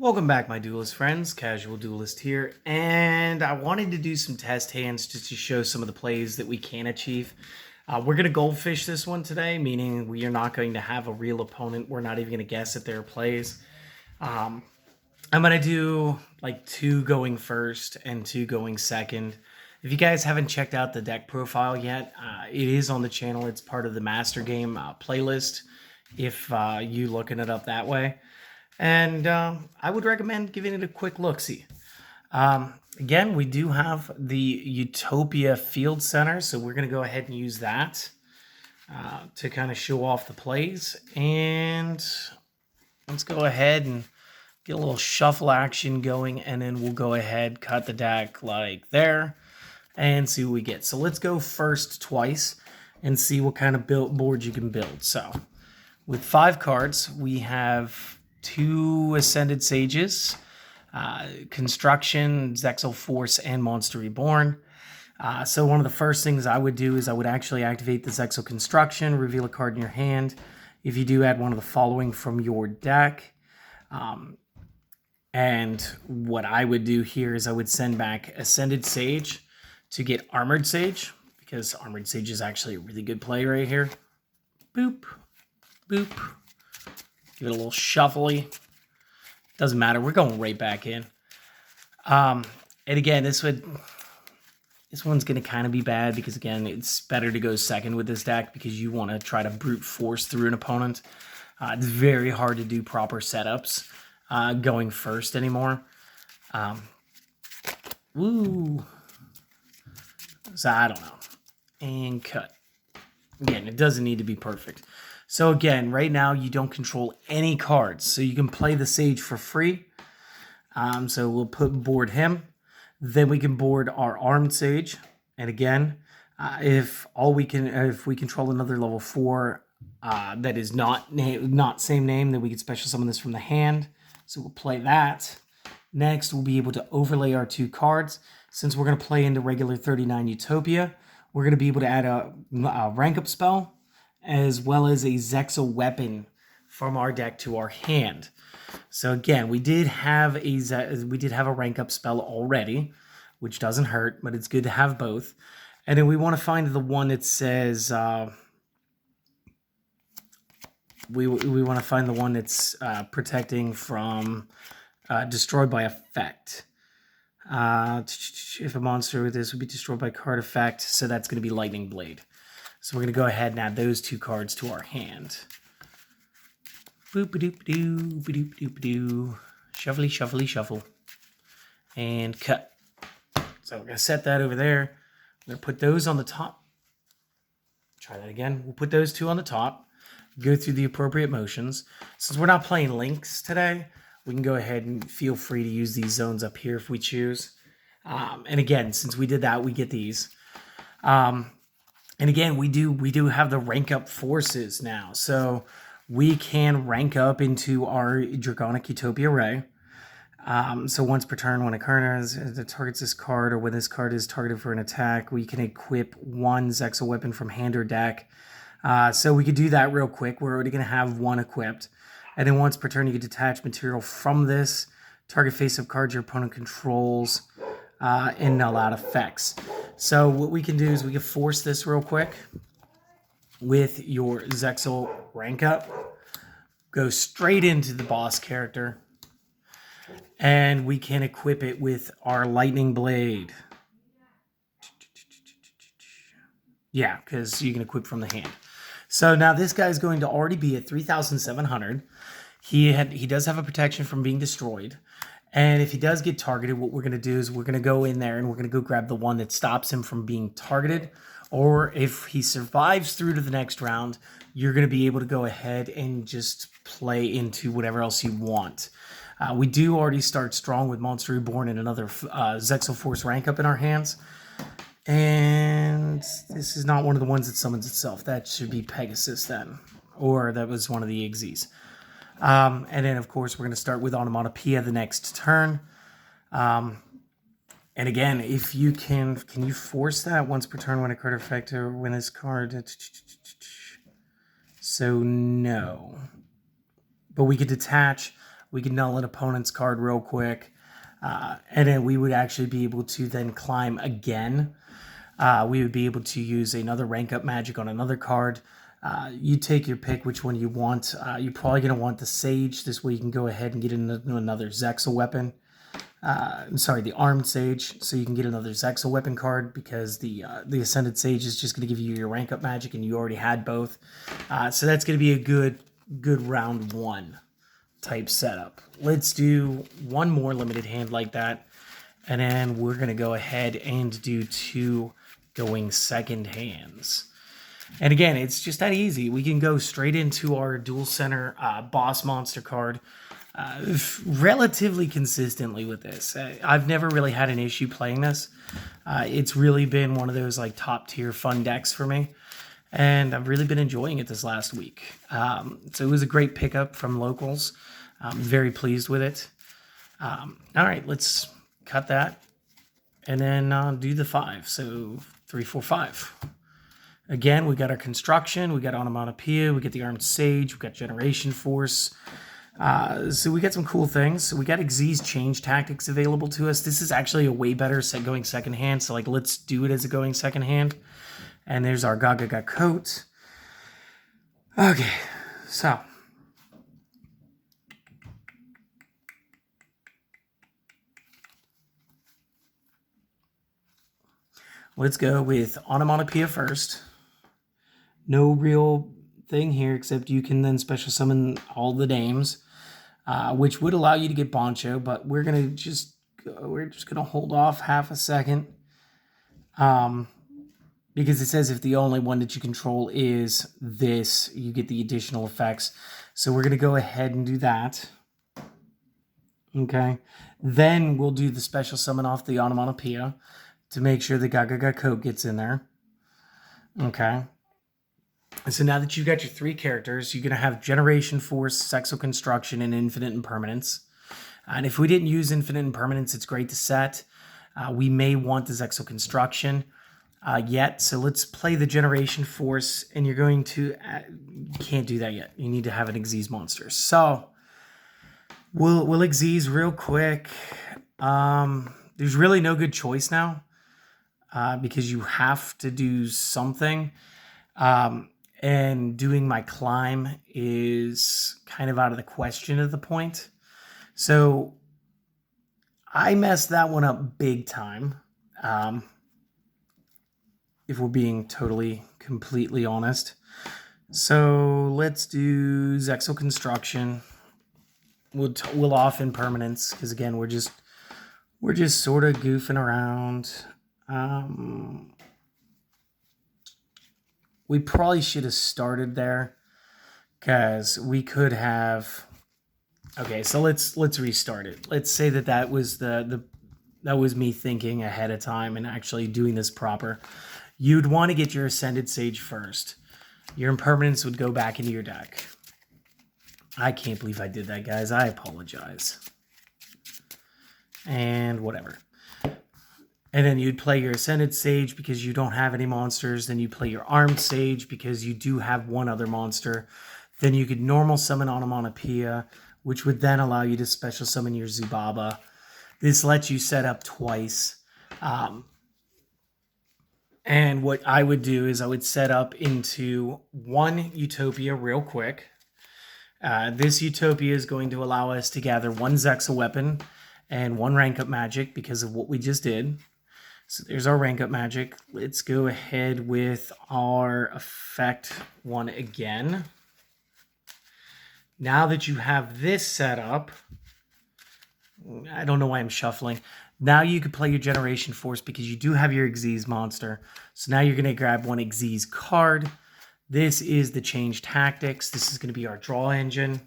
Welcome back, my Duelist friends. Casual Duelist here, and I wanted to do some test hands just to show some of the plays that we can achieve. We're going to goldfish this one today, meaning we are not going to have a real opponent. We're not even going to guess at their plays. I'm going to do like 2 going first and 2 going second. If you guys haven't checked out the deck profile yet, it is on the channel. It's part of the Master Game playlist if you looking it up that way. And I would recommend giving it a quick look-see. Again, we do have the Utopia Field Center, so we're going to go ahead and use that to kind of show off the plays. And let's go ahead and get a little shuffle action going, and then we'll go ahead, cut the deck like there, and see what we get. So let's go first twice and see what kind of board you can build. So with 5 cards, we have 2 Ascended Sages, Construction, Zexal Force, and Monster Reborn. So one of the first things I would do is I would actually activate the Zexal Construction, reveal a card in your hand. If you do, add one of the following from your deck. And what I would do here is I would send back Ascended Sage to get Armored Sage, because Armored Sage is actually a really good play right here. Boop, boop. Give it a little shuffly. Doesn't matter. We're going right back in. And again, this one's going to kind of be bad because, again, it's better to go second with this deck because you want to try to brute force through an opponent. It's very hard to do proper setups going first anymore. Woo. So I don't know. And cut. Again, it doesn't need to be perfect. So again, right now you don't control any cards, so you can play the Sage for free. So we'll board him. Then we can board our Armed Sage. And again, if we control another level 4 that is not same name, then we can special summon this from the hand. So we'll play that. Next, we'll be able to overlay our 2 cards. Since we're going to play into regular 39 Utopia, we're going to be able to add a rank up spell, as well as a Zexal weapon from our deck to our hand. So again, we did have a rank up spell already, which doesn't hurt, but it's good to have both. And then we want to find the one that says we want to find the one that's protecting from destroyed by effect. If a monster with this would be destroyed by card effect, so that's going to be Lightning Blade. So we're going to go ahead and add those 2 cards to our hand. Boop-a-doop-a-doo, ba-doop-a-doop-a-doo. Shuffly, shuffly, shuffle. And cut. So we're going to set that over there. We're going to put those on the top. Try that again. We'll put those 2 on the top. Go through the appropriate motions. Since we're not playing links today, we can go ahead and feel free to use these zones up here if we choose. And again, since we did that, we get these. And again, we do have the rank up forces now. So we can rank up into our Draconic Utopia Ray. So once per turn, when a card targets this card, or when this card is targeted for an attack, we can equip 1 Zexal weapon from hand or deck. So we could do that real quick. We're already going to have 1 equipped. And then once per turn, you can detach material from this, target face-up cards your opponent controls, and null out effects. So what we can do is we can force this real quick with your Zexal rank up. Go straight into the boss character. And we can equip it with our Lightning Blade. Yeah, because you can equip from the hand. So now this guy's going to already be at 3,700. He does have a protection from being destroyed. And if he does get targeted, what we're going to do is we're going to go in there and we're going to go grab the one that stops him from being targeted. Or if he survives through to the next round, you're going to be able to go ahead and just play into whatever else you want. We do already start strong with Monster Reborn and another Zexal Force rank up in our hands. And this is not one of the ones that summons itself. That should be Pegasus then. Or that was one of the Igsies. And then, of course, we're going to start with Onomatopoeia the next turn. And again, if you can you force that once per turn when a card effect or when this card... So, no. But we could detach We could null an opponent's card real quick. And then we would actually be able to then climb again. We would be able to use another rank up magic on another card. You take your pick which one you want. You're probably going to want the Sage. This way you can go ahead and get into another Zexal weapon. The Armed Sage. So you can get another Zexal weapon card because the Ascended Sage is just going to give you your rank up magic and you already had both. So that's going to be a good round one type setup. Let's do one more limited hand like that. And then we're going to go ahead and do 2 going second hands. And again, it's just that easy. We can go straight into our Duel Center boss monster card relatively consistently with this. I've never really had an issue playing this. It's really been one of those like top tier fun decks for me. And I've really been enjoying it this last week. So it was a great pickup from locals. I'm very pleased with it. All right, let's cut that and then do the 5. So 3, 4, 5. Again, we got our construction, we got onomatopoeia, we get the Armed Sage, we got Generation Force. So we got some cool things. So we got Xyz's change tactics available to us. This is actually a way better set going second hand. So like, let's do it as a going second hand. And there's our Gaga coat. Okay, so let's go with onomatopoeia first. No real thing here except you can then special summon all the dames, which would allow you to get Boncho, but we're just gonna hold off half a second, because it says if the only one that you control is this, you get the additional effects. So we're gonna go ahead and do that. Okay, then we'll do the special summon off the onomatopoeia to make sure the Gaga code gets in there. Okay. So now that you've got your 3 characters, you're going to have Generation Force, Sexual Construction, and Infinite Impermanence. And if we didn't use Infinite Impermanence, it's great to set. We may want the Sexual Construction yet. So let's play the Generation Force, and you're going to... you can't do that yet. You need to have an Xyz monster. So we'll Xyz real quick. There's really no good choice now because you have to do something. And doing my climb is kind of out of the question at the point. So I messed that one up big time. If we're being completely honest. So let's do Zexal Construction. We'll off Impermanence because again we're just sort of goofing around. We probably should have started there because we could have. Okay, so let's restart it. Let's say that was that was me thinking ahead of time and actually doing this proper. You'd want to get your Ascended Sage first. Your Impermanence would go back into your deck. I can't believe I did that, guys. I apologize. And whatever. And then you'd play your Ascended Sage because you don't have any monsters. Then you play your Armed Sage because you do have one other monster. Then you could normal summon Onomatopoeia, which would then allow you to special summon your Zubaba. This lets you set up twice. And what I would do is I would set up into 1 Utopia real quick. This Utopia is going to allow us to gather 1 Zexal weapon and 1 rank up magic because of what we just did. So there's our rank up magic. Let's go ahead with our effect one again. Now that you have this set up, I don't know why I'm shuffling. Now you could play your Generation Force because you do have your Xyz monster. So now you're going to grab 1 Xyz card. This is the change tactics. This is going to be our draw engine.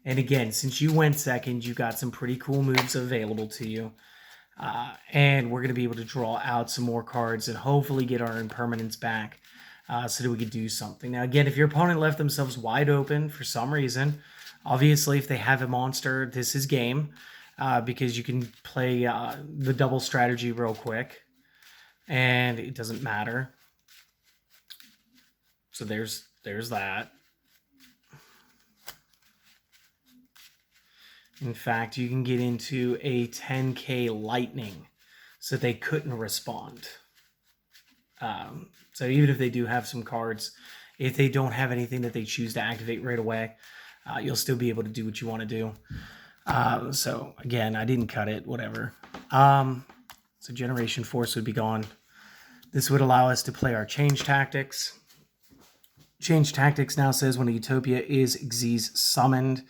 And again, since you went second, you got some pretty cool moves available to you. And we're going to be able to draw out some more cards and hopefully get our Impermanence back so that we could do something. Now, again, if your opponent left themselves wide open for some reason, obviously if they have a monster, this is game because you can play the double strategy real quick and it doesn't matter. So there's that. In fact, you can get into a 10k lightning so they couldn't respond. So even if they do have some cards, if they don't have anything that they choose to activate right away, you'll still be able to do what you want to do. So again, I didn't cut it, whatever. So Generation Force would be gone. This would allow us to play our Change Tactics. Change Tactics now says when a Utopia is Xyz summoned,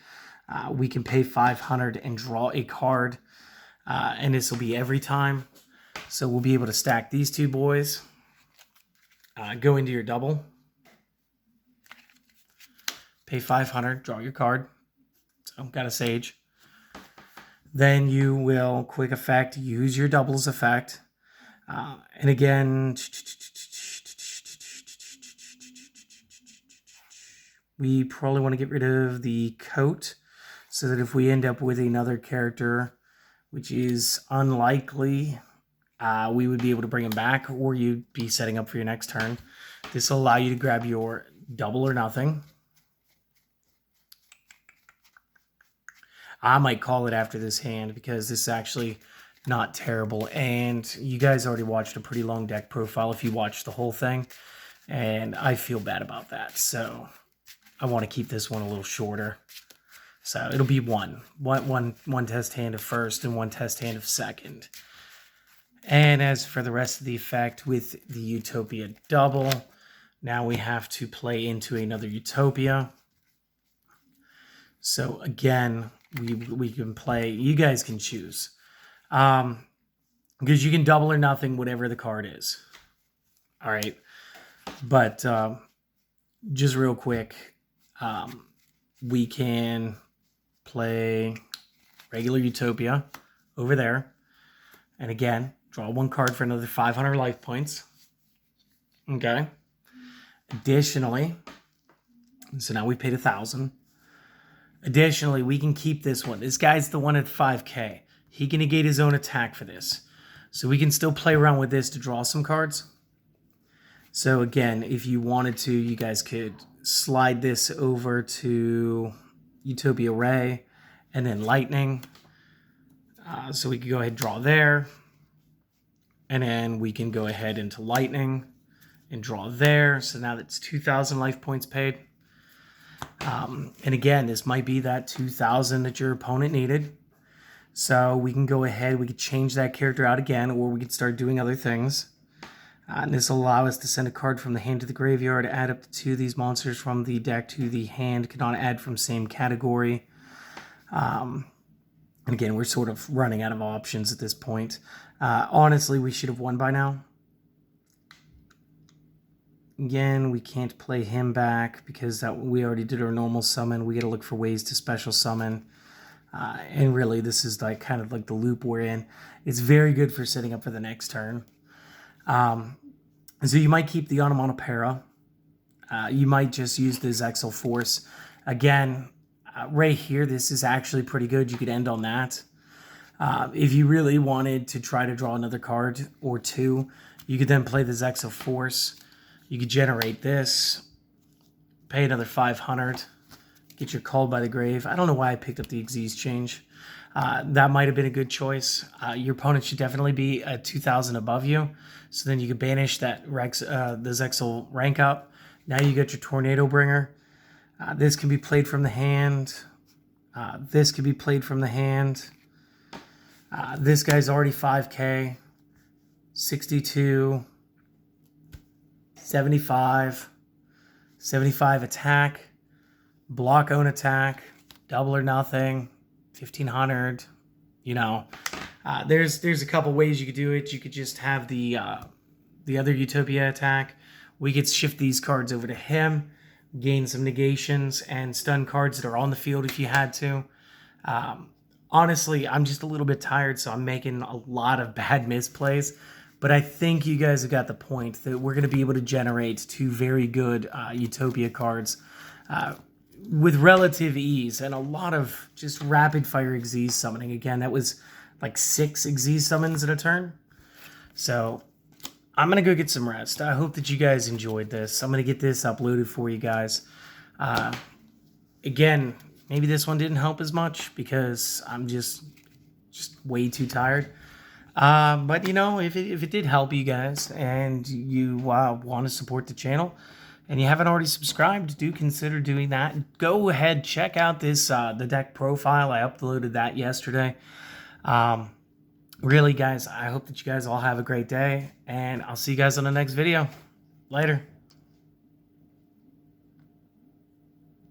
we can pay 500 and draw a card. And this will be every time. So we'll be able to stack these two boys. Go into your double. Pay 500, draw your card. So got a Sage. Then you will quick effect, use your doubles effect. And again, we probably want to get rid of the coat so that if we end up with another character, which is unlikely, we would be able to bring him back, or you'd be setting up for your next turn. This will allow you to grab your double or nothing. I might call it after this hand because this is actually not terrible. And you guys already watched a pretty long deck profile if you watched the whole thing. And I feel bad about that. So I want to keep this one a little shorter. So it'll be one test hand of first and one test hand of second. And as for the rest of the effect with the Utopia double, now we have to play into another Utopia. So again, we can play, you guys can choose. Because you can double or nothing, whatever the card is. All right. But just real quick, we can play regular Utopia over there. And again, draw one card for another 500 life points. Okay. Additionally, so now we paid 1,000. Additionally, we can keep this one. This guy's the one at 5k. He can negate his own attack for this. So we can still play around with this to draw some cards. So again, if you wanted to, you guys could slide this over to Utopia Ray and then Lightning. So we could go ahead and draw there. And then we can go ahead into Lightning and draw there. So now that's 2,000 life points paid. And again, this might be that 2,000 that your opponent needed. So we can go ahead, we could change that character out again, or we could start doing other things. And this will allow us to send a card from the hand to the graveyard, add up to 2 of these monsters from the deck to the hand, cannot add from same category. And again, we're sort of running out of options at this point. Honestly, we should have won by now. Again, we can't play him back because we already did our normal summon. We got to look for ways to special summon. And really, this is like kind of like the loop we're in. It's very good for setting up for the next turn. So you might keep the Onomatopoeia. You might just use the Zexal Force. Again, right here, this is actually pretty good. You could end on that. If you really wanted to try to draw another card or 2, you could then play the Zexal Force. You could generate this, pay another 500, get your Called by the Grave. I don't know why I picked up the Xyz change. That might have been a good choice. Your opponent should definitely be at 2,000 above you. So then you could banish that the Zexal rank up. Now you get your Tornado Bringer. This can be played from the hand. This can be played from the hand. This guy's already 5k, 62, 75, 75 attack, block own attack, double or nothing, 1,500. You know, there's a couple ways you could do it. You could just have the other Utopia attack. We could shift these cards over to him, gain some negations and stun cards that are on the field if you had to. Honestly, I'm just a little bit tired, so I'm making a lot of bad misplays. But I think you guys have got the point that we're going to be able to generate 2 very good Utopia cards with relative ease and a lot of just rapid-fire Xyz summoning. Again, that was like 6 Xyz summons in a turn. So I'm going to go get some rest. I hope that you guys enjoyed this. I'm going to get this uploaded for you guys. Again, Maybe this one didn't help as much because I'm just way too tired. But, you know, if it did help you guys and you want to support the channel and you haven't already subscribed, do consider doing that. Go ahead, check out this the deck profile. I uploaded that yesterday. Really, guys, I hope that you guys all have a great day, and I'll see you guys on the next video. Later.